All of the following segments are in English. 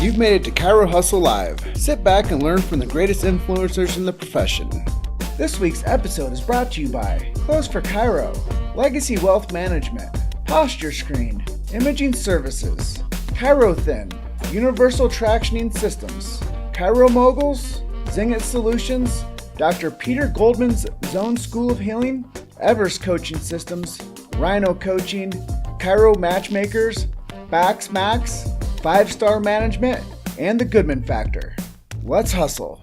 You've made it to Chiro Hustle Live. Sit back and learn from the greatest influencers in the profession. This week's episode is brought to you by Close for Chiro, Legacy Wealth Management, Posture Screen, Imaging Services, Chiro Thin, Universal Tractioning Systems, Chiro Moguls, Zingit Solutions, Dr. Peter Goldman's Zone School of Healing, Evers Coaching Systems, Rhino Coaching, Chiro Matchmakers, Bax Max, 5-Star Management, and the Goodman Factor. Let's hustle.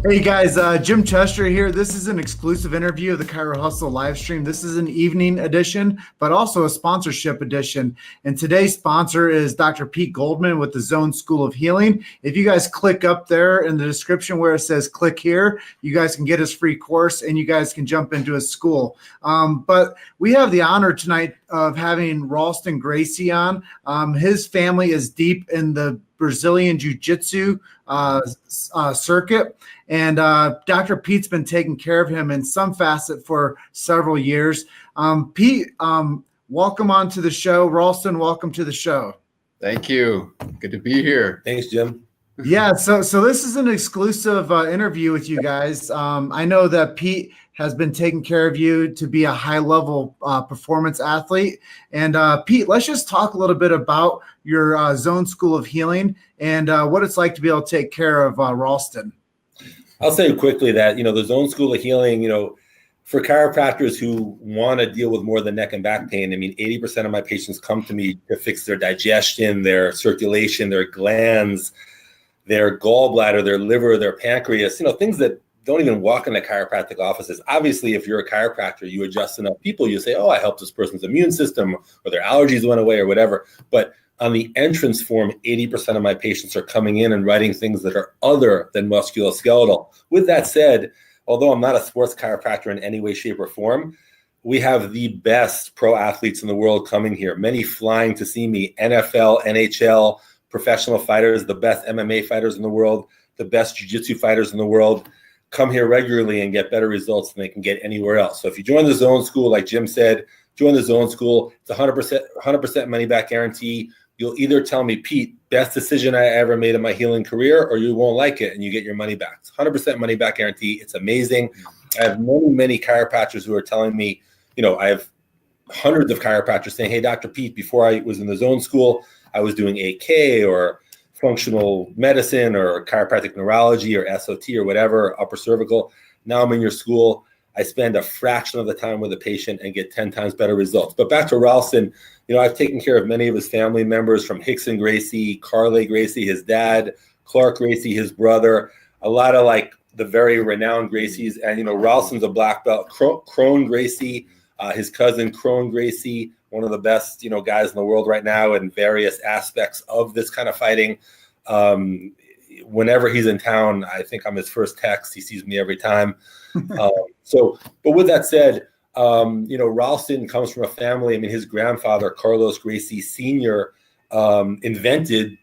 Hey guys, Jim Chester here. This is an exclusive interview of the Chiro Hustle live stream. This is an evening edition, but also a sponsorship edition. And today's sponsor is Dr. Pete Goldman with the Zone School of Healing. If you guys click up there in the description where it says click here, you guys can get his free course and you guys can jump into his school. But we have the honor tonight of having Ralston Gracie on. His family is deep in the Brazilian Jiu-Jitsu circuit. And Dr. Pete's been taking care of him in some facet for several years. Pete, welcome on to the show. Ralston, welcome to the show. Thank you. Good to be here. Thanks, Jim. Yeah, so this is an exclusive interview with you guys. I know that Pete has been taking care of you to be a high-level performance athlete. And Pete, let's just talk a little bit about your Zone School of Healing and what it's like to be able to take care of Ralston. I'll say quickly that, the Zone School of Healing, for chiropractors who want to deal with more than neck and back pain, 80% of my patients come to me to fix their digestion, their circulation, their glands, their gallbladder, their liver, their pancreas, things that don't even walk into chiropractic offices. Obviously, if you're a chiropractor, you adjust enough people, you say, oh, I helped this person's immune system or their allergies went away or whatever. But on the entrance form, 80% of my patients are coming in and writing things that are other than musculoskeletal. With that said, although I'm not a sports chiropractor in any way, shape, or form, we have the best pro athletes in the world coming here, many flying to see me, NFL, NHL, professional fighters, the best MMA fighters in the world, the best jiu-jitsu fighters in the world, come here regularly and get better results than they can get anywhere else. So if you join the Zone School, like Jim said, join the Zone School. It's 100% money back guarantee. You'll either tell me, Pete, best decision I ever made in my healing career, or you won't like it and you get your money back. It's 100% money back guarantee. It's amazing. I have many chiropractors who are telling me, I have hundreds of chiropractors saying, hey, Dr. Pete, before I was in the Zone School, I was doing AK or functional medicine or chiropractic neurology or SOT or whatever, upper cervical. Now I'm in your school. I spend a fraction of the time with a patient and get 10 times better results. But back to Ralston, I've taken care of many of his family members, from Hickson Gracie, Carly Gracie, his dad, Clark Gracie, his brother, a lot of the very renowned Gracies. And, Ralston's a black belt, Crone Gracie, his cousin Crone Gracie, one of the best, guys in the world right now in various aspects of this kind of fighting. Whenever he's in town, I think I'm his first text. He sees me every time. But with that said, Ralston comes from a family. His grandfather, Carlos Gracie Sr., invented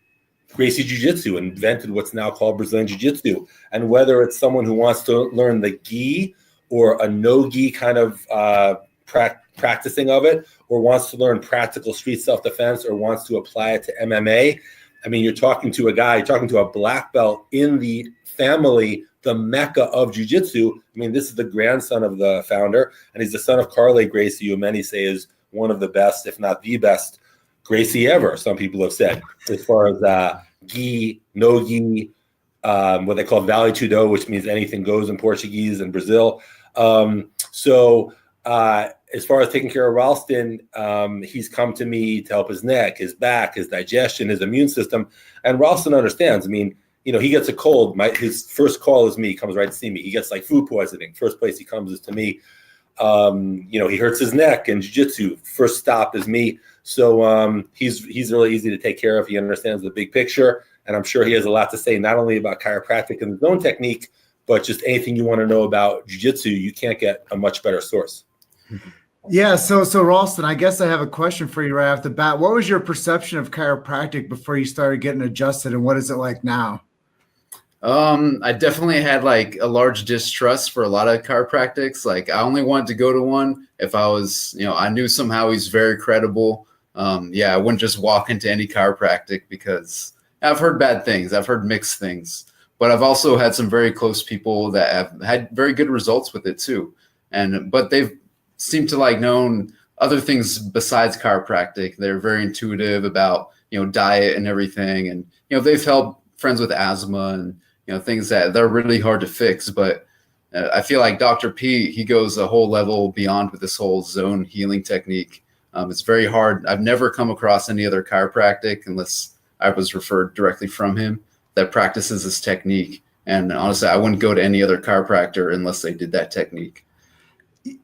Gracie Jiu-Jitsu, invented what's now called Brazilian Jiu-Jitsu. And whether it's someone who wants to learn the gi or a no-gi kind of practicing of it, or wants to learn practical street self-defense, or wants to apply it to MMA, you're talking to a black belt in the family, the mecca of jiu-jitsu. This is the grandson of the founder, and he's the son of Carly Gracie, who many say is one of the best, if not the best, Gracie ever, some people have said, as far as gi, no gi, what they call vale tudo, which means anything goes in Portuguese in Brazil. As far as taking care of Ralston, he's come to me to help his neck, his back, his digestion, his immune system. And Ralston understands. He gets a cold. His first call is me. He comes right to see me. He gets food poisoning. First place he comes is to me. He hurts his neck in jiu-jitsu. First stop is me. So he's really easy to take care of. He understands the big picture. And I'm sure he has a lot to say, not only about chiropractic and his own technique, but just anything you want to know about jiu-jitsu. You can't get a much better source. Yeah, so Ralston, I guess I have a question for you right off the bat. What was your perception of chiropractic before you started getting adjusted, and what is it like now? I definitely had a large distrust for a lot of chiropractics. I only wanted to go to one if I was, I knew somehow he's very credible. Yeah, I wouldn't just walk into any chiropractic because I've heard bad things. I've heard mixed things, but I've also had some very close people that have had very good results with it too. But they've seemed to like known other things besides chiropractic. They're very intuitive about, diet and everything. And, they've helped friends with asthma and, things that they're really hard to fix. But I feel like Dr. P, he goes a whole level beyond with this whole zone healing technique. It's very hard. I've never come across any other chiropractic unless I was referred directly from him that practices this technique. And honestly, I wouldn't go to any other chiropractor unless they did that technique.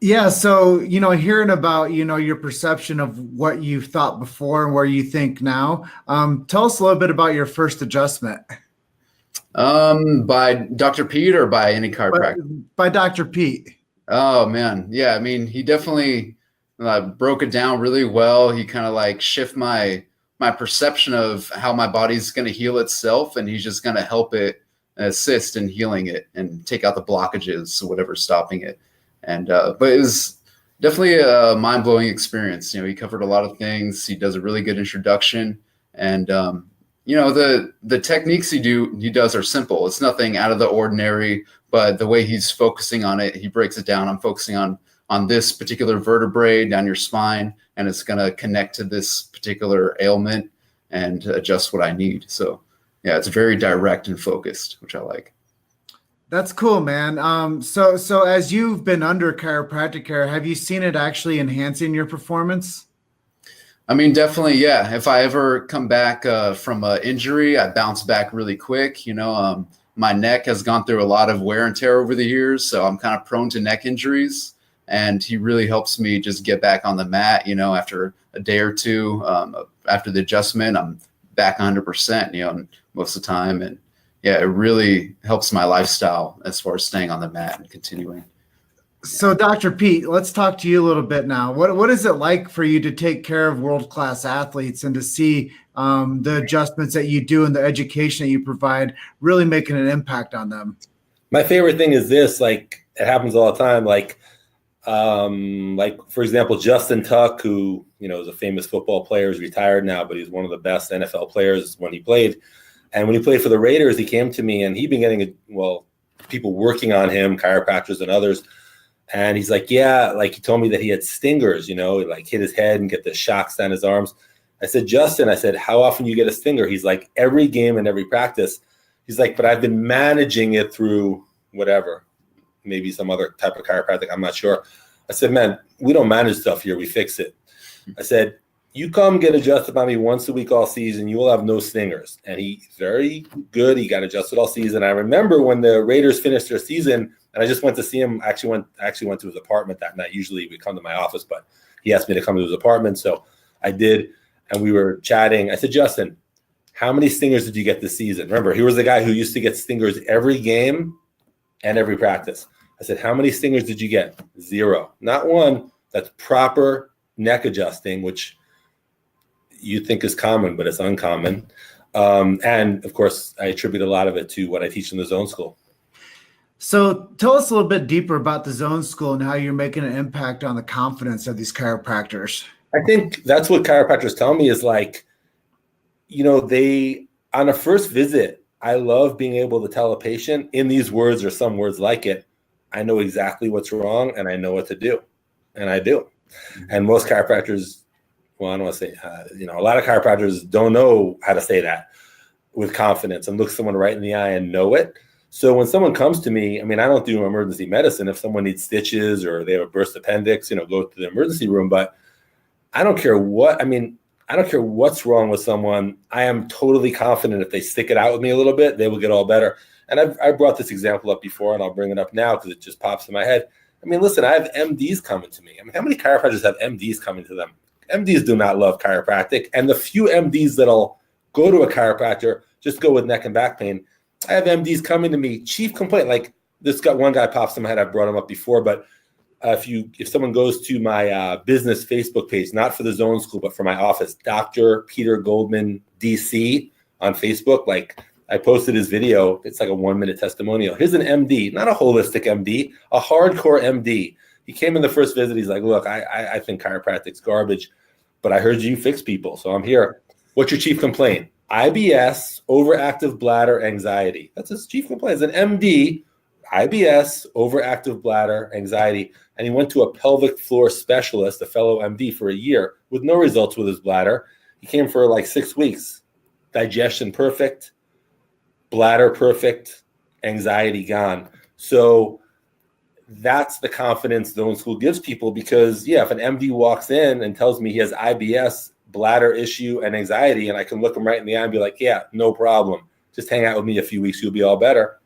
Yeah. So, hearing about, your perception of what you thought before and where you think now, tell us a little bit about your first adjustment. By Dr. Pete or by any chiropractor? By Dr. Pete. Oh man. Yeah. I mean, he definitely broke it down really well. He kind of like shift my perception of how my body's going to heal itself. And he's just going to help it assist in healing it and take out the blockages, whatever's stopping it. And, but it was definitely a mind blowing experience. He covered a lot of things. He does a really good introduction and, the techniques he does are simple. It's nothing out of the ordinary, but the way he's focusing on it, he breaks it down. I'm focusing on this particular vertebrae down your spine, and it's going to connect to this particular ailment and adjust what I need. So yeah, it's very direct and focused, which I like. That's cool, man. So as you've been under chiropractic care, have you seen it actually enhancing your performance? I mean, definitely, yeah. If I ever come back from an injury, I bounce back really quick. My neck has gone through a lot of wear and tear over the years, so I'm kind of prone to neck injuries. And he really helps me just get back on the mat, after a day or two. After the adjustment, I'm back 100%, most of the time. And yeah, it really helps my lifestyle as far as staying on the mat and continuing. So, Dr. Pete, let's talk to you a little bit now. What is it like for you to take care of world-class athletes and to see the adjustments that you do and the education that you provide really making an impact on them? My favorite thing is this, like it happens all the time. Like for example, Justin Tuck, who, is a famous football player, is retired now, but he's one of the best NFL players when he played. And when he played for the Raiders, he came to me and he'd been getting, people working on him, chiropractors and others. And he's like, yeah, like he told me that he had stingers, like hit his head and get the shocks down his arms. I said, Justin, how often you get a stinger? He's like, every game and every practice. He's like, but I've been managing it through whatever, maybe some other type of chiropractic. I'm not sure. I said, man, we don't manage stuff here. We fix it. I said, you come get adjusted by me once a week all season. You will have no stingers. And he's very good. He got adjusted all season. I remember when the Raiders finished their season, and I just went to see him. I actually went to his apartment that night. Usually we come to my office, but he asked me to come to his apartment. So I did. And we were chatting. I said, Justin, how many stingers did you get this season? Remember, he was the guy who used to get stingers every game and every practice. I said, how many stingers did you get? 0. Not one. That's proper neck adjusting, which you think is common, but it's uncommon. And of course, I attribute a lot of it to what I teach in the Zone School. So tell us a little bit deeper about the Zone School and how you're making an impact on the confidence of these chiropractors. I think that's what chiropractors tell me is like, they, on a first visit, I love being able to tell a patient in these words or some words like it, I know exactly what's wrong and I know what to do. And I do. And most chiropractors, well, I don't want to say, a lot of chiropractors don't know how to say that with confidence and look someone right in the eye and know it. So when someone comes to me, I mean, I don't do emergency medicine. If someone needs stitches or they have a burst appendix, go to the emergency room. But I don't care what's wrong with someone. I am totally confident if they stick it out with me a little bit, they will get all better. And I've brought this example up before, and I'll bring it up now because it just pops in my head. I mean, listen, I have MDs coming to me. I mean, how many chiropractors have MDs coming to them? MDs do not love chiropractic. And the few MDs that'll go to a chiropractor just go with neck and back pain. I have MDs coming to me, chief complaint. Like this one guy pops in my head. I've brought him up before, but if someone goes to my business Facebook page, not for the Zone School, but for my office, Dr. Peter Goldman, DC on Facebook, like I posted his video. It's like a 1-minute testimonial. Here's an MD, not a holistic MD, a hardcore MD. He came in the first visit. He's like, look, I think chiropractic's garbage. but I heard you fix people, so I'm here. What's your chief complaint? IBS, overactive bladder, anxiety. That's his chief complaint. As an MD, IBS, overactive bladder, anxiety, and he went to a pelvic floor specialist, a fellow MD, for a year with no results with his bladder. He came for like 6 weeks. Digestion perfect, bladder perfect, anxiety gone. So that's the confidence Zone School gives people, because if an MD walks in and tells me he has IBS, bladder issue, and anxiety, and I can look him right in the eye and be like, yeah, no problem. Just hang out with me a few weeks, you'll be all better.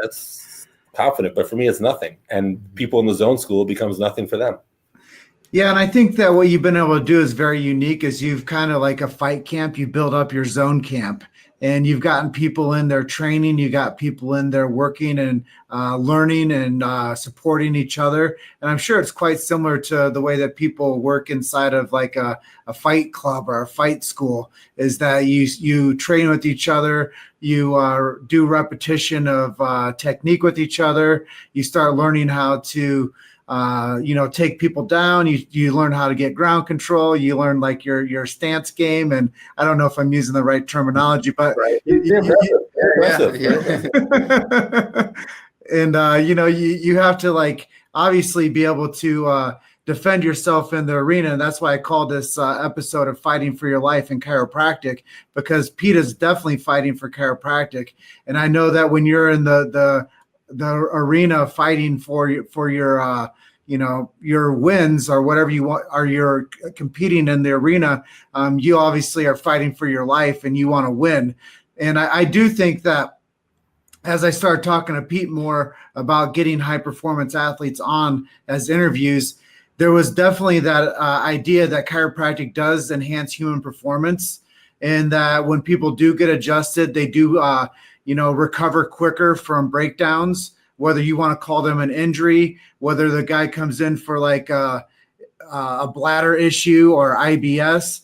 That's confident, but for me, it's nothing. And people in the Zone School, it becomes nothing for them. Yeah, and I think that what you've been able to do is very unique, is you've kind of like a fight camp, you build up your zone camp, and you've gotten people in there training, you got people in there working and learning and supporting each other. And I'm sure it's quite similar to the way that people work inside of like a fight club or a fight school, is that you train with each other, you do repetition of technique with each other, you start learning how to take people down. You learn how to get ground control. You learn like your stance game. And I don't know if I'm using the right terminology, but right. And you have to like obviously be able to defend yourself in the arena. And that's why I called this episode of Fighting for Your Life in Chiropractic, because Pete is definitely fighting for chiropractic. And I know that when you're in the arena fighting for your your wins or whatever you want, or you're competing in the arena, you obviously are fighting for your life and you want to win. And I do think that as I started talking to Pete more about getting high performance athletes on as interviews, there was definitely that idea that chiropractic does enhance human performance, and that when people do get adjusted, they do recover quicker from breakdowns, whether you want to call them an injury, whether the guy comes in for like a bladder issue or IBS,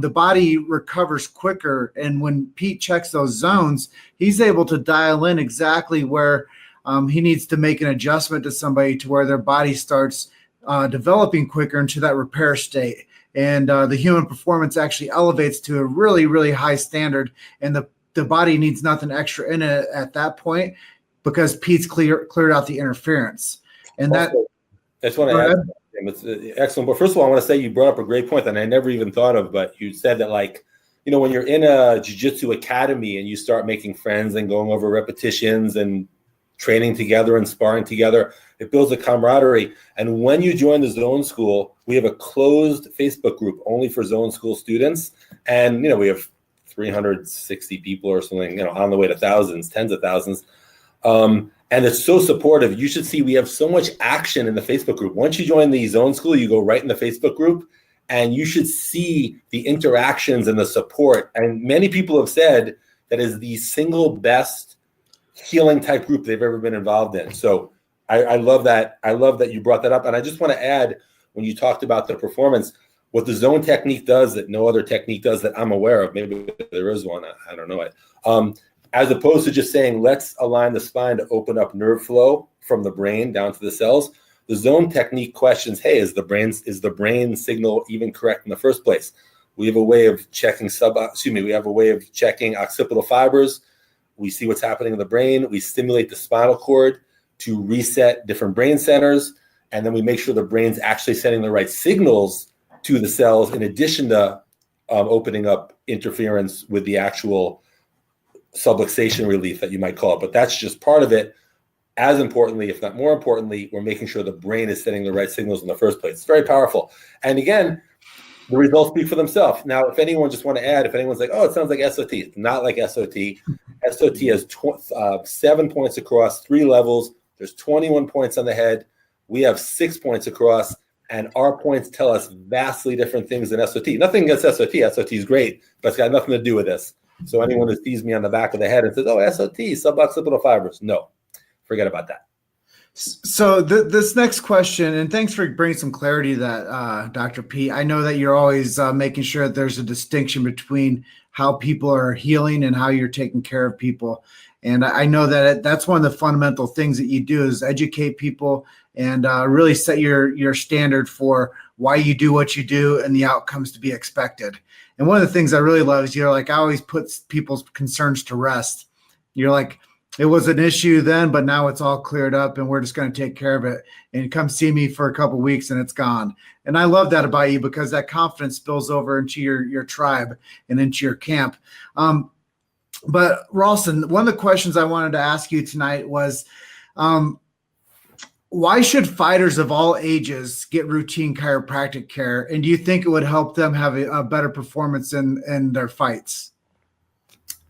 the body recovers quicker. And when Pete checks those zones, he's able to dial in exactly where he needs to make an adjustment to somebody to where their body starts developing quicker into that repair state. And the human performance actually elevates to a really, really high standard. And the body needs nothing extra in it at that point, because Pete's cleared out the interference. And I just want to add, it's excellent. But first of all, I want to say you brought up a great point that I never even thought of, but you said that when you're in a jiu-jitsu academy and you start making friends and going over repetitions and training together and sparring together, it builds a camaraderie. And when you join the Zone School, we have a closed Facebook group only for Zone School students. And, we have 360 people or something, on the way to thousands, tens of thousands. And it's so supportive. You should see, we have so much action in the Facebook group. Once you join the Zone School, you go right in the Facebook group, and you should see the interactions and the support. And many people have said that is the single best healing type group they've ever been involved in. So I love that. I love that you brought that up. And I just want to add, when you talked about the performance, what the zone technique does that no other technique does that I'm aware of, maybe there is one, I don't know it, as opposed to just saying, let's align the spine to open up nerve flow from the brain down to the cells. The zone technique questions, hey, is the brain signal even correct in the first place? We have a way of checking occipital fibers. We see what's happening in the brain. We stimulate the spinal cord to reset different brain centers. And then we make sure the brain's actually sending the right signals to the cells, in addition to opening up interference with the actual subluxation relief that you might call it. But that's just part of it. As importantly, if not more importantly, we're making sure the brain is sending the right signals in the first place. It's very powerful. And again, the results speak for themselves. Now, if anyone just want to add, if anyone's like, oh, it sounds like SOT, it's not like SOT. SOT has 7 points across, 3 levels. There's 21 points on the head. We have 6 points across, and our points tell us vastly different things than SOT. Nothing against SOT. SOT is great, but it's got nothing to do with this. So anyone who sees me on the back of the head and says, oh, SOT, suboccipital fibers, no, forget about that. So this next question, and thanks for bringing some clarity to that, Dr. P. I know that you're always making sure that there's a distinction between how people are healing and how you're taking care of people. And I know that that's one of the fundamental things that you do is educate people and really set your standard for why you do what you do and the outcomes to be expected. And one of the things I really love is I always put people's concerns to rest. You're like, it was an issue then, but now it's all cleared up and we're just going to take care of it. And come see me for a couple of weeks and it's gone. And I love that about you because that confidence spills over into your tribe and into your camp. But Ralston, one of the questions I wanted to ask you tonight was, why should fighters of all ages get routine chiropractic care? And do you think it would help them have a better performance in their fights?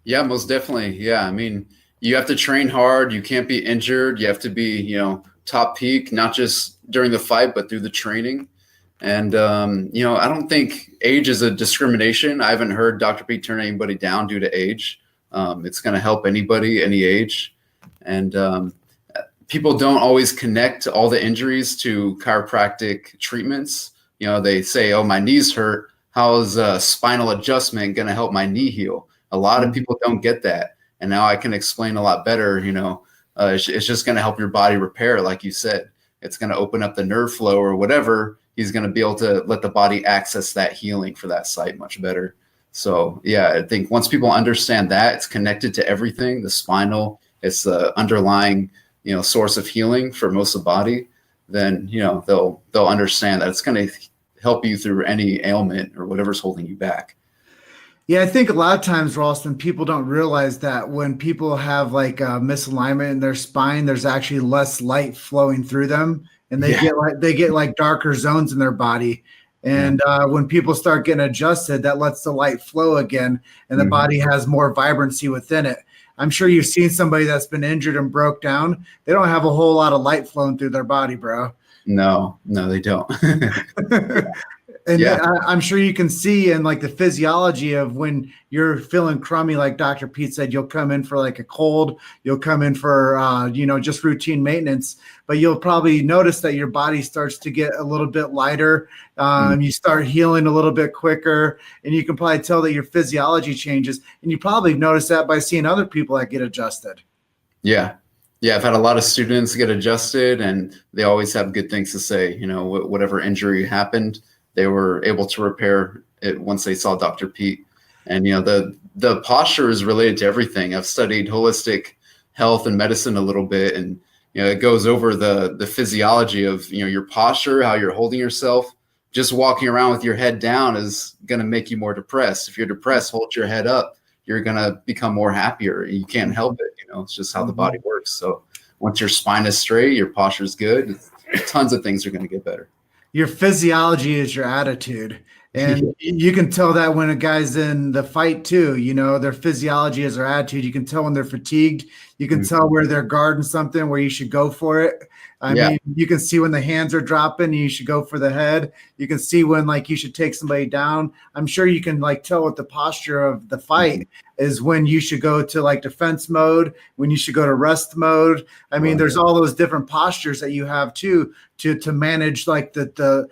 Yeah, most definitely. Yeah. I mean, you have to train hard. You can't be injured. You have to be, top peak, not just during the fight, but through the training. And, I don't think age is a discrimination. I haven't heard Dr. Pete turn anybody down due to age. It's going to help anybody, any age. And people don't always connect all the injuries to chiropractic treatments. They say, oh, my knee's hurt. How is spinal adjustment going to help my knee heal? A lot of people don't get that. And now I can explain a lot better, it's just going to help your body repair. Like you said, it's going to open up the nerve flow or whatever. He's going to be able to let the body access that healing for that site much better. So, yeah, I think once people understand that it's connected to everything, the spinal, it's the underlying, source of healing for most of the body, then, they'll understand that it's going to help you through any ailment or whatever's holding you back. Yeah, I think a lot of times, Ralston, people don't realize that when people have like a misalignment in their spine, there's actually less light flowing through them, and they get like darker zones in their body. And when people start getting adjusted, that lets the light flow again, and the body has more vibrancy within it. I'm sure you've seen somebody that's been injured and broke down. They don't have a whole lot of light flowing through their body, bro. No, they don't. And I'm sure you can see in like the physiology of when you're feeling crummy, like Dr. Pete said, you'll come in for like a cold, you'll come in for, just routine maintenance, but you'll probably notice that your body starts to get a little bit lighter. You start healing a little bit quicker, and you can probably tell that your physiology changes. And you probably notice that by seeing other people that get adjusted. Yeah. Yeah, I've had a lot of students get adjusted, and they always have good things to say. Whatever injury happened, they were able to repair it once they saw Dr. Pete. And, the posture is related to everything. I've studied holistic health and medicine a little bit, and, it goes over the physiology of, your posture, how you're holding yourself. Just walking around with your head down is going to make you more depressed. If you're depressed, hold your head up. You're going to become more happier. You can't help it. It's just how the body works. So once your spine is straight, your posture is good, tons of things are going to get better. Your physiology is your attitude. And you can tell that when a guy's in the fight too, their physiology is their attitude. You can tell when they're fatigued. You can tell where they're guarding something, where you should go for it. I mean, you can see when the hands are dropping, you should go for the head. You can see when you should take somebody down. I'm sure you can tell what the posture of the fight is, when you should go to defense mode, when you should go to rest mode. I mean, there's all those different postures that you have too, to manage the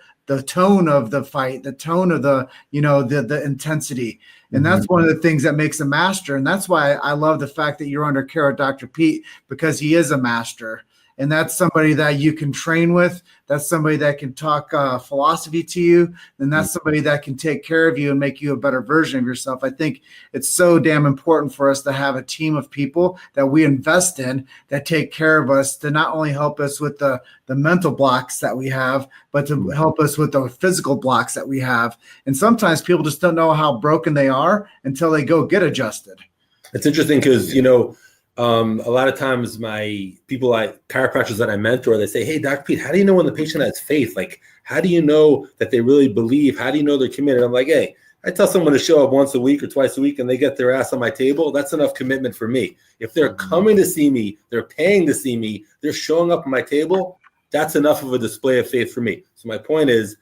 tone of the fight, the tone of the intensity. And that's one of the things that makes a master. And that's why I love the fact that you're under care of Dr. Pete, because he is a master. And that's somebody that you can train with. That's somebody that can talk philosophy to you. And that's somebody that can take care of you and make you a better version of yourself. I think it's so damn important for us to have a team of people that we invest in, that take care of us, to not only help us with the mental blocks that we have, but to help us with the physical blocks that we have. And sometimes people just don't know how broken they are until they go get adjusted. It's interesting because, a lot of times my people, chiropractors that I mentor, they say, hey, Dr. Pete, how do you know when the patient has faith? How do you know that they really believe? How do you know they're committed? I'm like, hey, I tell someone to show up once a week or twice a week and they get their ass on my table. That's enough commitment for me. If they're coming to see me, they're paying to see me, they're showing up on my table, that's enough of a display of faith for me. So my point is,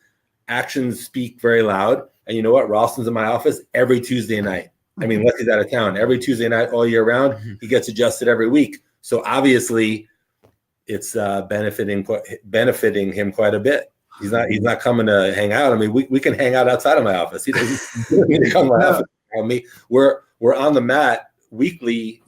actions speak very loud. And you know what? Ralston's in my office every Tuesday night. I mean, Leslie's out of town every Tuesday night all year round. He gets adjusted every week. So obviously it's benefiting him quite a bit. He's not coming to hang out. I mean, we can hang out outside of my office. He doesn't need to come to my office. We're on the mat weekly,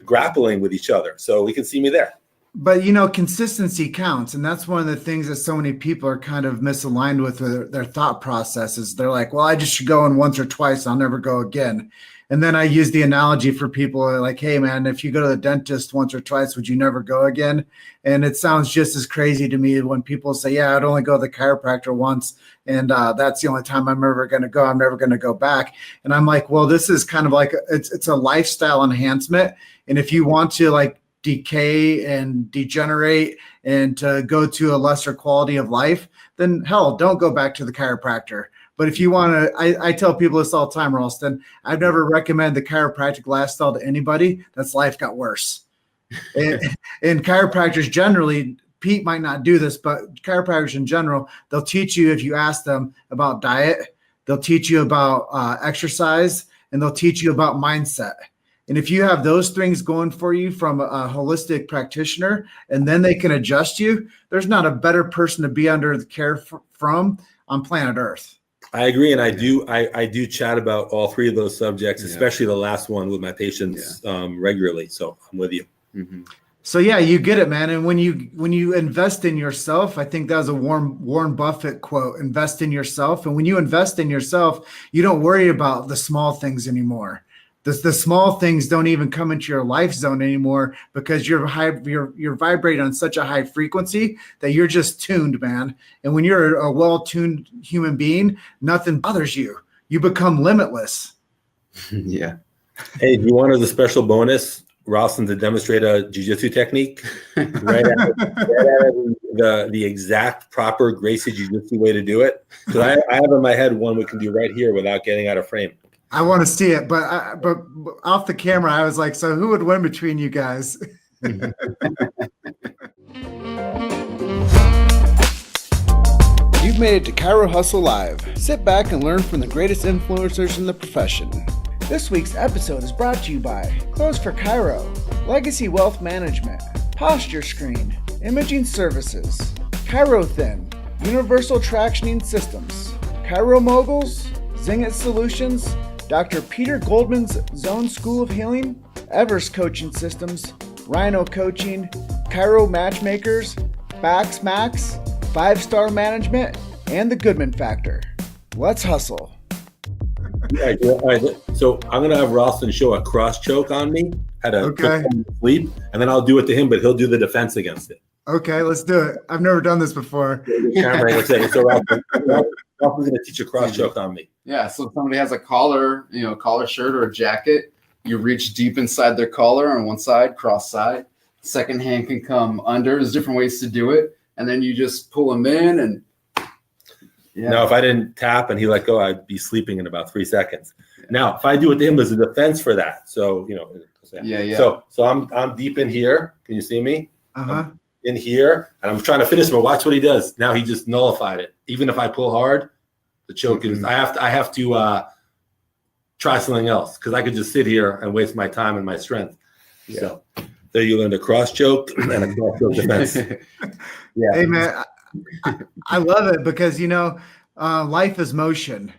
grappling with each other, so he can see me there. But consistency counts, and that's one of the things that so many people are kind of misaligned with their thought processes. They're like, well, I just should go in once or twice, I'll never go again. And then I use the analogy for people like, hey man, if you go to the dentist once or twice, would you never go again? And it sounds just as crazy to me when people say, yeah, I'd only go to the chiropractor once, and that's the only time I'm ever going to go. I'm never going to go back. And I'm like, well, this is kind of like it's a lifestyle enhancement. And if you want to like decay and degenerate and to go to a lesser quality of life, then hell, don't go back to the chiropractor. But if you want to, I tell people this all the time, Ralston, I've never recommended the chiropractic lifestyle to anybody that's life got worse. And chiropractors generally, Pete might not do this, but chiropractors in general, they'll teach you, if you ask them about diet, they'll teach you about exercise, and they'll teach you about mindset. And if you have those things going for you from a holistic practitioner, and then they can adjust you, there's not a better person to be under the care from on planet Earth. I agree, and I do chat about all three of those subjects, especially the last one with my patients regularly. So I'm with you. Mm-hmm. So yeah, you get it, man. And when you invest in yourself, I think that was a Warren Buffett quote: "Invest in yourself." And when you invest in yourself, you don't worry about the small things anymore. The small things don't even come into your life zone anymore because you're vibrating on such a high frequency that you're just tuned, man. And when you're a well-tuned human being, nothing bothers you. You become limitless. Yeah. Hey, do you want as a special bonus, Ralston, to demonstrate a jiu-jitsu technique? Right at the exact proper Gracie jiu-jitsu way to do it? Because I have in my head one we can do right here without getting out of frame. I want to see it, but off the camera, I was like, so who would win between you guys? You've made it to Chiro Hustle Live. Sit back and learn from the greatest influencers in the profession. This week's episode is brought to you by Clothes for Chiro, Legacy Wealth Management, Posture Screen, Imaging Services, Chiro Thin, Universal Tractioning Systems, Chiro Moguls, Zingit Solutions, Dr. Peter Goldman's Zone School of Healing, Evers Coaching Systems, Rhino Coaching, Chiro Matchmakers, Bax Max, 5-Star Management, and the Goodman Factor. Let's hustle. All right. So I'm going to have Ralston show a cross choke on me, how to put him to sleep, and then I'll do it to him, but he'll do the defense against it. Okay, let's do it. I've never done this before. So Ralston's going to teach a cross choke on me. Yeah, so if somebody has a collar shirt or a jacket, you reach deep inside their collar on one side, cross side. Second hand can come under. There's different ways to do it. And then you just pull them in and Now, if I didn't tap and he let go, I'd be sleeping in about 3 seconds. Now, if I do it to him, there's a defense for that. So, So I'm deep in here. Can you see me? Uh-huh. In here, and I'm trying to finish him. Watch what he does. Now he just nullified it. Even if I pull hard, the choke is. I have to try something else because I could just sit here and waste my time and my strength. Yeah. So there you learn a cross choke and a cross choke defense. Yeah. Hey man, I love it because life is motion,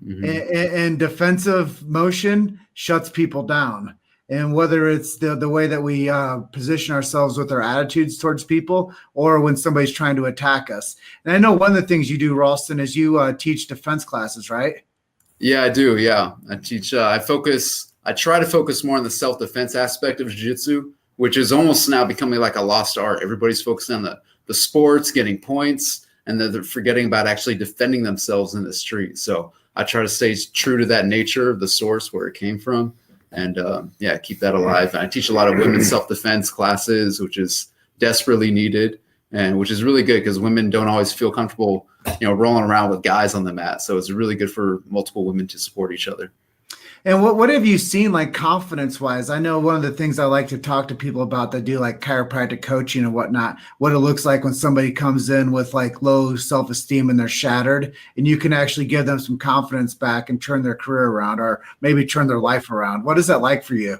and defensive motion shuts people down. And whether it's the way that we position ourselves with our attitudes towards people or when somebody's trying to attack us. And I know one of the things you do, Ralston, is you teach defense classes, right? Yeah, I do. Yeah, I teach. I try to focus more on the self-defense aspect of jiu-jitsu, which is almost now becoming like a lost art. Everybody's focusing on the sports, getting points, and they're forgetting about actually defending themselves in the street. So I try to stay true to that nature of the source where it came from. And keep that alive. And I teach a lot of women's self-defense classes, which is desperately needed and which is really good because women don't always feel comfortable, rolling around with guys on the mat. So it's really good for multiple women to support each other. And what have you seen like confidence-wise? I know one of the things I like to talk to people about that do like chiropractic coaching and whatnot, what it looks like when somebody comes in with like low self-esteem and they're shattered, and you can actually give them some confidence back and turn their career around or maybe turn their life around. What is that like for you?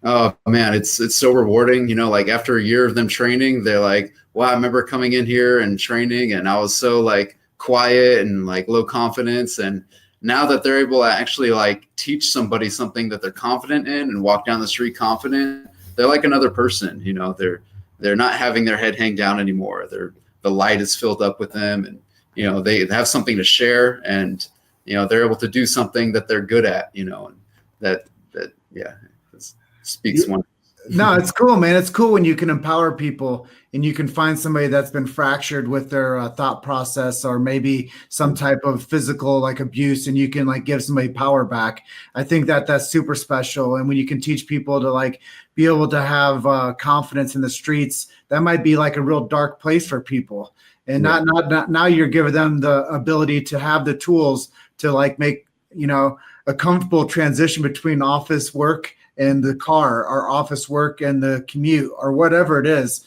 Oh man, it's so rewarding. Like after a year of them training, they're like, wow, I remember coming in here and training and I was so like quiet and like low confidence. And now that they're able to actually like teach somebody something that they're confident in and walk down the street confident, they're like another person. They're not having their head hang down anymore. The light is filled up with them, and they have something to share, and they're able to do something that they're good at. And that yeah. Speaks one. No, it's cool, man. It's cool when you can empower people and you can find somebody that's been fractured with their thought process or maybe some type of physical like abuse, and you can like give somebody power back. I think that that's super special. And when you can teach people to like be able to have confidence in the streets, that might be like a real dark place for people. And not now you're giving them the ability to have the tools to like make, a comfortable transition between office work and the car, or office work and the commute, or whatever it is.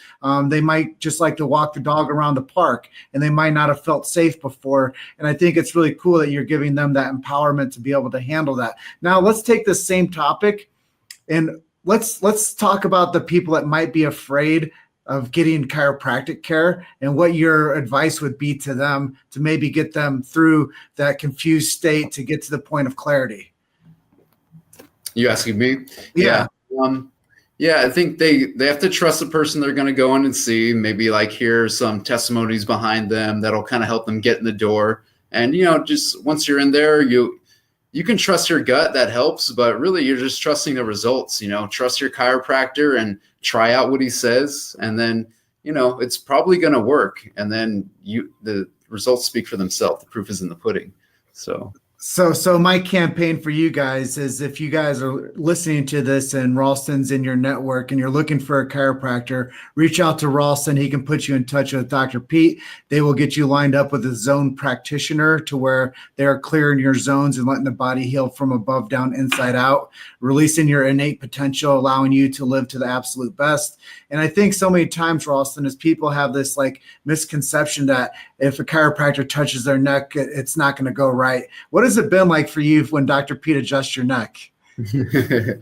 They might just like to walk the dog around the park, and they might not have felt safe before. And I think it's really cool that you're giving them that empowerment to be able to handle that. Now let's take this same topic and let's talk about the people that might be afraid of getting chiropractic care and what your advice would be to them to maybe get them through that confused state to get to the point of clarity. You asking me? Yeah. Yeah, I think they have to trust the person they're going to go in and see, maybe like hear some testimonies behind them that'll kind of help them get in the door. And, just once you're in there, you can trust your gut. That helps. But really, you're just trusting the results. Trust your chiropractor and try out what he says. And then, it's probably going to work. And then the results speak for themselves. The proof is in the pudding. So my campaign for you guys is, if you guys are listening to this and Ralston's in your network and you're looking for a chiropractor, reach out to Ralston. He can put you in touch with Dr. Pete. They will get you lined up with a zone practitioner to where they're clearing your zones and letting the body heal from above down, inside out, releasing your innate potential, allowing you to live to the absolute best. And I think so many times, Ralston, is people have this like misconception that if a chiropractor touches their neck, it's not going to go right. What has it been like for you when Dr. Pete adjusts your neck? I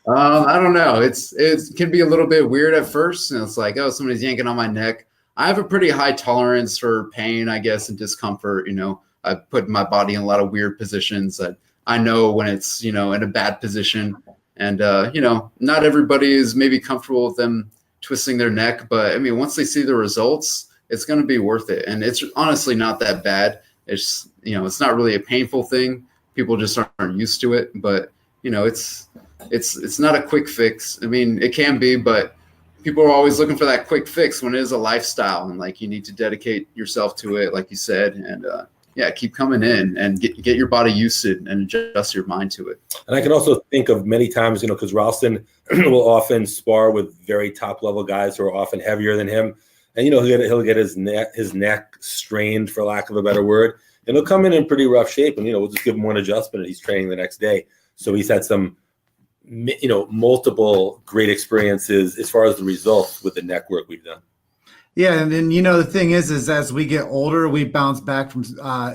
don't know. It can be a little bit weird at first. And it's like, oh, somebody's yanking on my neck. I have a pretty high tolerance for pain, I guess, and discomfort. I put my body in a lot of weird positions. I know when it's, in a bad position. And, not everybody is maybe comfortable with them twisting their neck. But I mean, once they see the results, it's going to be worth it. And it's honestly not that bad. It's, it's not really a painful thing. People just aren't used to it. But, it's not a quick fix. I mean, it can be, but people are always looking for that quick fix when it is a lifestyle. And like, you need to dedicate yourself to it, like you said. And, keep coming in and get your body used to it and adjust your mind to it. And I can also think of many times, because Ralston will often spar with very top level guys who are often heavier than him. And, he'll get his neck strained, for lack of a better word. And he'll come in pretty rough shape. And, we'll just give him one adjustment and he's training the next day. So he's had some, multiple great experiences as far as the results with the neck work we've done. Yeah, and then the thing is as we get older, we bounce back from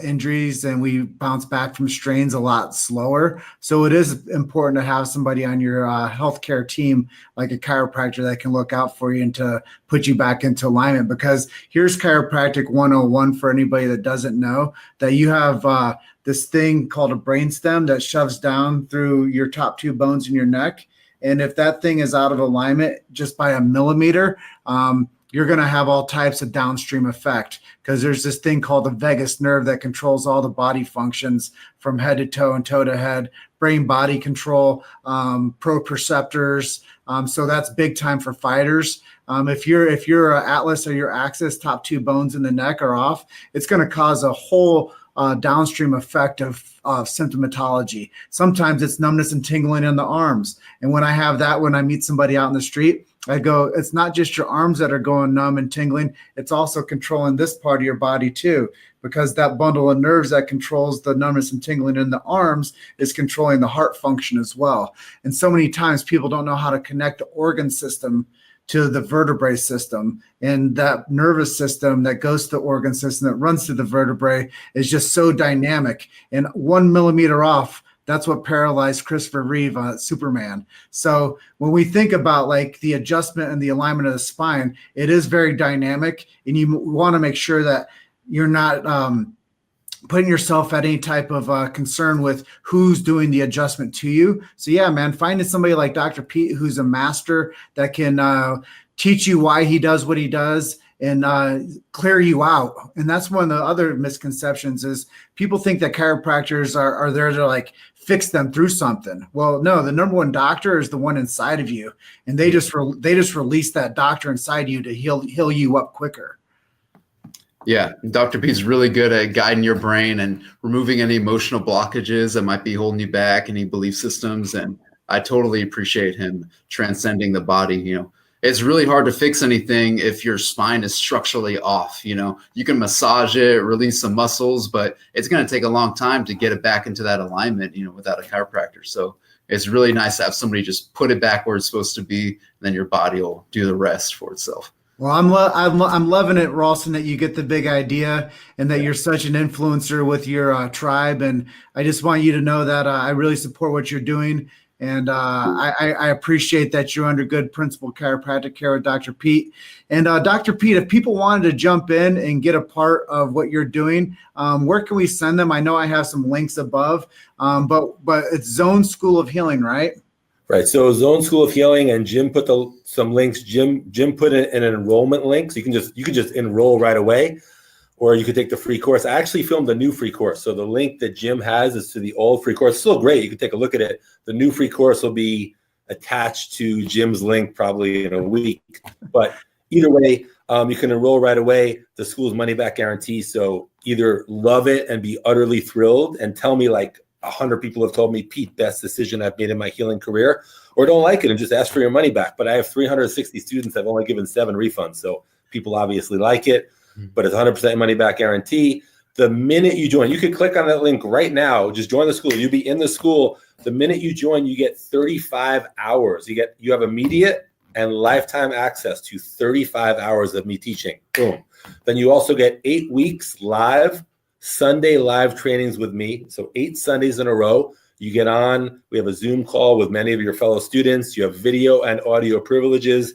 injuries and we bounce back from strains a lot slower. So it is important to have somebody on your healthcare team, like a chiropractor, that can look out for you and to put you back into alignment. Because here's chiropractic 101 for anybody that doesn't know, that you have this thing called a brainstem that shoves down through your top two bones in your neck. And if that thing is out of alignment just by a millimeter, you're going to have all types of downstream effect, because there's this thing called the vagus nerve that controls all the body functions from head to toe and toe to head, brain body control, proprioceptors. So that's big time for fighters. If your atlas or your axis, top two bones in the neck are off, it's going to cause a whole downstream effect of symptomatology. Sometimes it's numbness and tingling in the arms. And when I meet somebody out in the street, I go, it's not just your arms that are going numb and tingling. It's also controlling this part of your body too, because that bundle of nerves that controls the numbness and tingling in the arms is controlling the heart function as well. And so many times people don't know how to connect the organ system to the vertebrae system, and that nervous system that goes to the organ system that runs through the vertebrae is just so dynamic. And 1 millimeter off That's what paralyzed Christopher Reeve, Superman. So when we think about like the adjustment and the alignment of the spine, it is very dynamic, and you want to make sure that you're not putting yourself at any type of concern with who's doing the adjustment to you. So yeah, man, finding somebody like Dr. Pete, who's a master that can teach you why he does what he does and clear you out. And that's one of the other misconceptions is people think that chiropractors are there to like fix them through something. Well, no, the number one doctor is the one inside of you. And they just release that doctor inside you to heal you up quicker. Yeah, Dr. Pete's really good at guiding your brain and removing any emotional blockages that might be holding you back, any belief systems. And I totally appreciate him transcending the body. You know, it's really hard to fix anything if your spine is structurally off. You know, you can massage it, release some muscles, but it's going to take a long time to get it back into that alignment, you know, without a chiropractor. So it's really nice to have somebody just put it back where it's supposed to be, and then your body will do the rest for itself. Well, I'm loving it, Ralston, that you get the big idea and that you're such an influencer with your tribe. And I just want you to know that I really support what you're doing. And I appreciate that you're under good principal chiropractic care with Dr. Pete. And Dr. Pete, if people wanted to jump in and get a part of what you're doing, where can we send them? I know I have some links above, but it's Zone School of Healing, right? Right. So Zone School of Healing, and Jim put some links. Jim put in an enrollment link, so you can just enroll right away, or you could take the free course. I actually filmed a new free course. So the link that Jim has is to the old free course. It's still great. You can take a look at it. The new free course will be attached to Jim's link probably in a week. But either way, you can enroll right away. The school's money back guarantee. So either love it and be utterly thrilled and tell me like 100 people have told me, Pete, best decision I've made in my healing career, or don't like it and just ask for your money back. But I have 360 students. I've only given 7 refunds. So people obviously like it, but it's 100% money back guarantee. The minute you join, you could click on that link right now, just join the school. You'll be in the school. The minute you join, you get 35 hours. You have immediate and lifetime access to 35 hours of me teaching. Boom. Then you also get 8 weeks live Sunday live trainings with me. So 8 Sundays in a row. You get on, we have a Zoom call with many of your fellow students. You have video and audio privileges.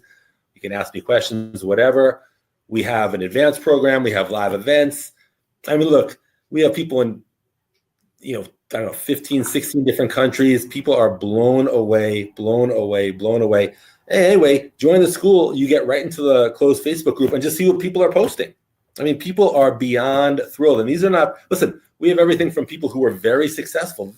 You can ask me questions, whatever. We have an advanced program. We have live events. I mean, look, we have people in, 15, 16 different countries. People are blown away. Anyway, join the school. You get right into the closed Facebook group and just see what people are posting. I mean, people are beyond thrilled. And these are not, listen, we have everything from people who are very successful.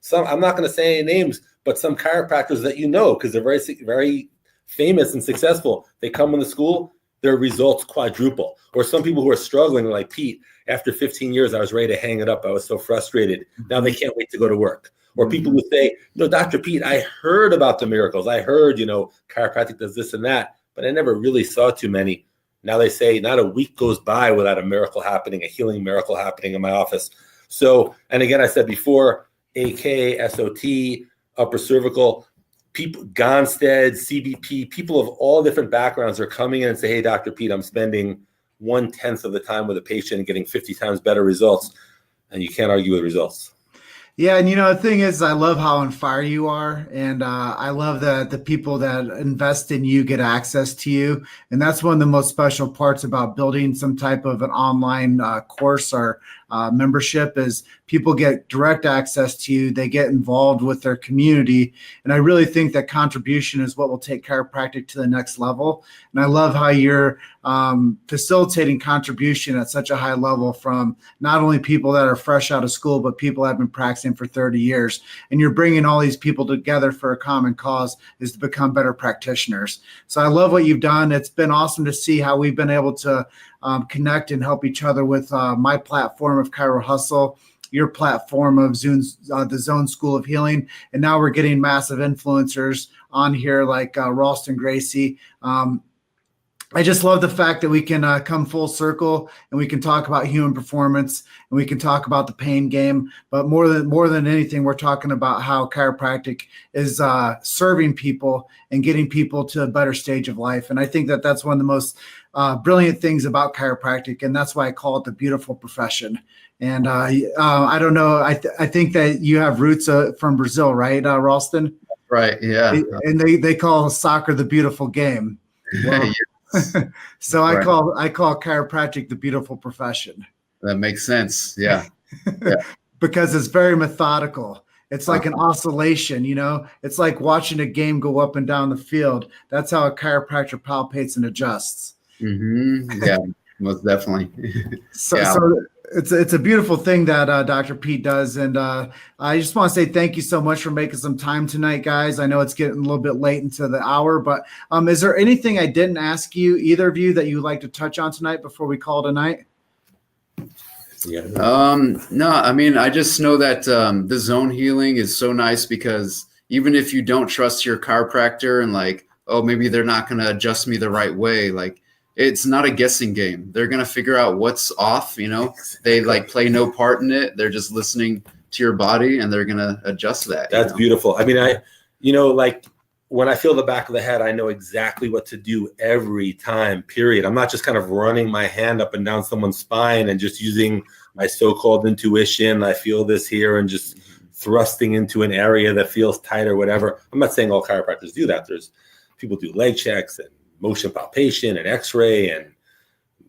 Some, I'm not going to say any names, but some chiropractors that you know, because they're very, very famous and successful. They come in the school, their results quadruple. Or some people who are struggling, like Pete, after 15 years, I was ready to hang it up. I was so frustrated. Now they can't wait to go to work. Or people who say, Dr. Pete, I heard about the miracles. I heard, chiropractic does this and that, but I never really saw too many. Now they say not a week goes by without a miracle happening, a healing miracle happening in my office. So, and again, I said before, AK, SOT, upper cervical, people, Gonstead, CBP, people of all different backgrounds are coming in and say, hey, Dr. Pete, I'm spending 1/10 of the time with a patient and getting 50 times better results. And you can't argue with results. Yeah, and the thing is, I love how on fire you are, and I love that the people that invest in you get access to you, and that's one of the most special parts about building some type of an online course or membership is people get direct access to you, they get involved with their community, and I really think that contribution is what will take chiropractic to the next level, and I love how you're facilitating contribution at such a high level from not only people that are fresh out of school, but people that have been practicing for 30 years. And you're bringing all these people together for a common cause is to become better practitioners. So I love what you've done. It's been awesome to see how we've been able to connect and help each other with my platform of Chiro Hustle, your platform of the Zone School of Healing. And now we're getting massive influencers on here like Ralston Gracie. I just love the fact that we can come full circle and we can talk about human performance and we can talk about the pain game. But more than anything, we're talking about how chiropractic is serving people and getting people to a better stage of life. And I think that that's one of the most brilliant things about chiropractic, and that's why I call it the beautiful profession. And I don't know, I think that you have roots from Brazil, right, Ralston? Right. Yeah. And they call soccer the beautiful game. Well, so Right. I call chiropractic the beautiful profession. That makes sense. Yeah. Because it's very methodical. It's like an oscillation, it's like watching a game go up and down the field. That's how a chiropractor palpates and adjusts. Mm-hmm. Yeah, most definitely. So it's a beautiful thing that Dr. Pete does. And I just want to say thank you so much for making some time tonight, guys. I know it's getting a little bit late into the hour, but is there anything I didn't ask you, either of you, that you'd like to touch on tonight before we call tonight? Yeah. No, I mean, I just know that the zone healing is so nice because even if you don't trust your chiropractor and like, oh, maybe they're not going to adjust me the right way, like it's not a guessing game. They're going to figure out what's off. They like play no part in it. They're just listening to your body and they're going to adjust that. That's beautiful. I mean, like when I feel the back of the head, I know exactly what to do every time, period. I'm not just kind of running my hand up and down someone's spine and just using my so-called intuition. I feel this here and just thrusting into an area that feels tight or whatever. I'm not saying all chiropractors do that. There's people do leg checks and motion palpation and x-ray and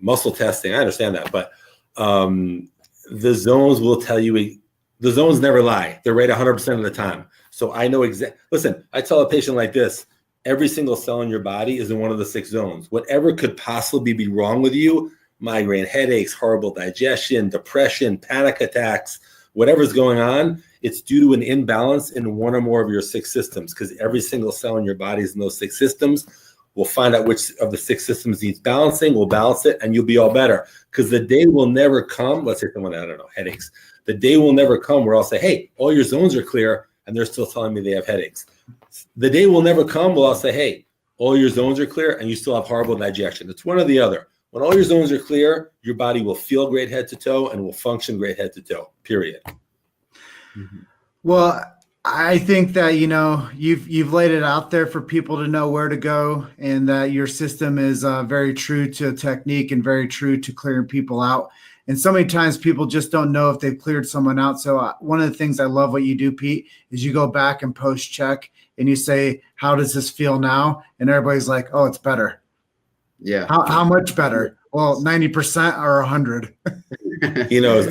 muscle testing. I understand that. But the zones will tell you, the zones never lie. They're right 100% of the time. So I know exactly. Listen, I tell a patient like this, every single cell in your body is in one of the 6 zones. Whatever could possibly be wrong with you, migraine headaches, horrible digestion, depression, panic attacks, whatever's going on, it's due to an imbalance in one or more of your 6 systems, because every single cell in your body is in those 6 systems. We'll find out which of the 6 systems needs balancing. We'll balance it and you'll be all better. Because the day will never come. Let's say someone, I don't know, headaches. The day will never come where I'll say, hey, all your zones are clear. And they're still telling me they have headaches. The day will never come where I'll say, hey, all your zones are clear and you still have horrible digestion. It's one or the other. When all your zones are clear, your body will feel great head to toe and will function great head to toe, period. Mm-hmm. Well, I think that, you've laid it out there for people to know where to go, and that your system is very true to technique and very true to clearing people out. And so many times people just don't know if they've cleared someone out. So one of the things I love what you do, Pete, is you go back and post check and you say, how does this feel now? And everybody's like, oh, it's better. Yeah. How much better? Well, 90% or 100.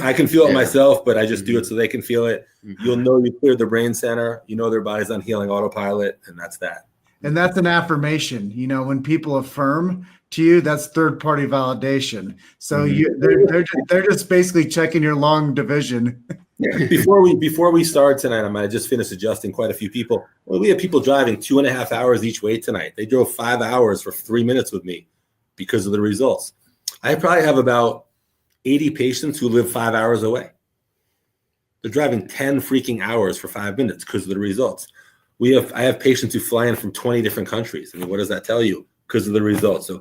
I can feel it myself, but I just do it so they can feel it. You'll know you cleared the brain center. Their body's on healing autopilot, and that's that. And that's an affirmation. When people affirm to you, that's third-party validation. So they're just basically checking your long division. Before we start tonight, I just finished adjusting quite a few people. Well, we have people driving 2.5 hours each way tonight. They drove 5 hours for 3 minutes with me because of the results. I probably have about 80 patients who live 5 hours away. They're driving 10 freaking hours for 5 minutes because of the results. I have patients who fly in from 20 different countries. I mean, what does that tell you? Because of the results. So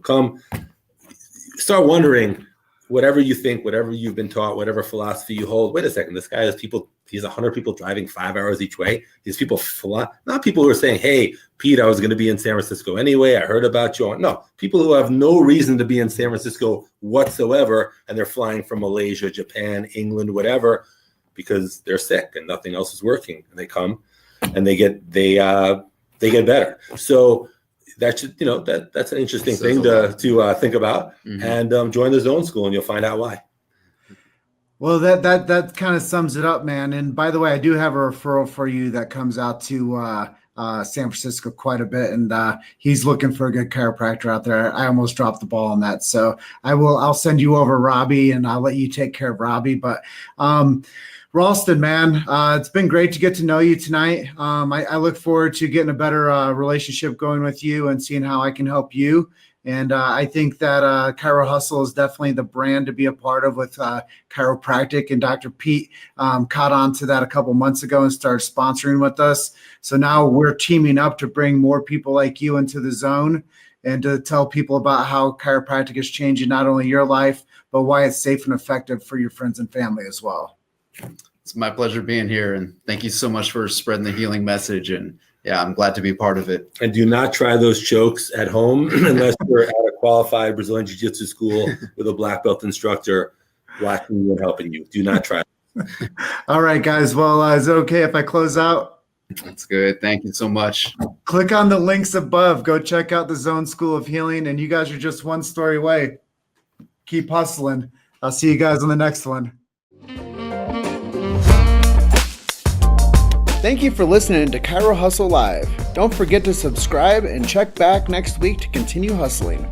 start wondering, whatever you think, whatever you've been taught, whatever philosophy you hold, wait a second, this guy has he's 100 people driving 5 hours each way. These people fly, not people who are saying, hey, Pete, I was going to be in San Francisco anyway. I heard about you. No, people who have no reason to be in San Francisco whatsoever. And they're flying from Malaysia, Japan, England, whatever, because they're sick and nothing else is working. And they come and they get better. So that's an interesting thing to think about. Mm-hmm. And join the Zone School and you'll find out why. Well, that kind of sums it up, man. And by the way, I do have a referral for you that comes out to San Francisco quite a bit, and he's looking for a good chiropractor out there. I almost dropped the ball on that, so I'll send you over Robbie, and I'll let you take care of Robbie. But Ralston, man, it's been great to get to know you tonight. I look forward to getting a better relationship going with you and seeing how I can help you. And I think that Chiro Hustle is definitely the brand to be a part of with chiropractic. And Dr. Pete caught on to that a couple months ago and started sponsoring with us. So now we're teaming up to bring more people like you into the zone and to tell people about how chiropractic is changing not only your life, but why it's safe and effective for your friends and family as well. It's my pleasure being here. And thank you so much for spreading the healing message. And yeah, I'm glad to be part of it. And do not try those chokes at home unless you're at a qualified Brazilian Jiu-Jitsu school with a black belt instructor watching you and helping you. Do not try. All right, guys. Well, is it okay if I close out? That's good. Thank you so much. Click on the links above. Go check out the Zone School of Healing, and you guys are just one story away. Keep hustling. I'll see you guys on the next one. Thank you for listening to Chiro Hustle Live. Don't forget to subscribe and check back next week to continue hustling.